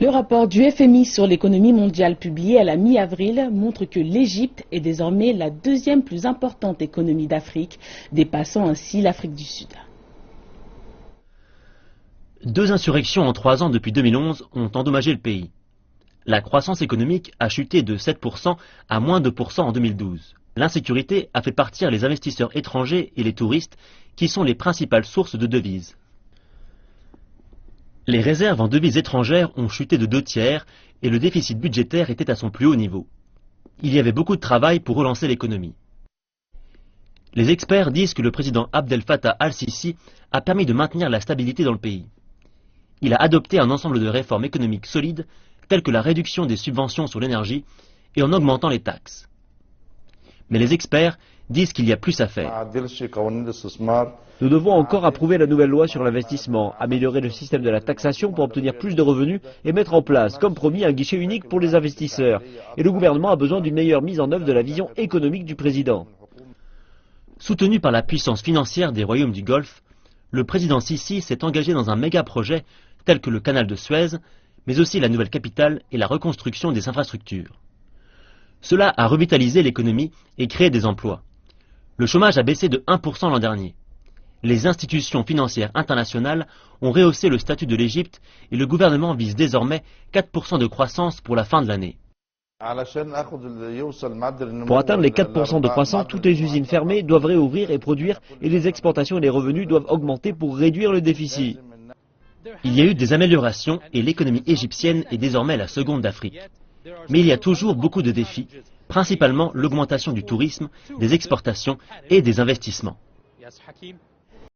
Le rapport du FMI sur l'économie mondiale publié à la mi-avril montre que l'Égypte est désormais la deuxième plus importante économie d'Afrique, dépassant ainsi l'Afrique du Sud. 2 insurrections en 3 ans depuis 2011 ont endommagé le pays. La croissance économique a chuté de 7% à moins 2% en 2012. L'insécurité a fait partir les investisseurs étrangers et les touristes, qui sont les principales sources de devises. Les réserves en devises étrangères ont chuté de 2/3 et le déficit budgétaire était à son plus haut niveau. Il y avait beaucoup de travail pour relancer l'économie. Les experts disent que le président Abdel Fattah al-Sisi a permis de maintenir la stabilité dans le pays. Il a adopté un ensemble de réformes économiques solides, telles que la réduction des subventions sur l'énergie et en augmentant les taxes. Mais les experts disent qu'il y a plus à faire. Nous devons encore approuver la nouvelle loi sur l'investissement, améliorer le système de la taxation pour obtenir plus de revenus et mettre en place, comme promis, un guichet unique pour les investisseurs. Et le gouvernement a besoin d'une meilleure mise en œuvre de la vision économique du président. Soutenu par la puissance financière des royaumes du Golfe, le président Sisi s'est engagé dans un méga-projet tel que le canal de Suez, mais aussi la nouvelle capitale et la reconstruction des infrastructures. Cela a revitalisé l'économie et créé des emplois. Le chômage a baissé de 1% l'an dernier. Les institutions financières internationales ont rehaussé le statut de l'Égypte et le gouvernement vise désormais 4% de croissance pour la fin de l'année. Pour atteindre les 4% de croissance, toutes les usines fermées doivent réouvrir et produire et les exportations et les revenus doivent augmenter pour réduire le déficit. Il y a eu des améliorations et l'économie égyptienne est désormais la seconde d'Afrique. Mais il y a toujours beaucoup de défis, principalement l'augmentation du tourisme, des exportations et des investissements.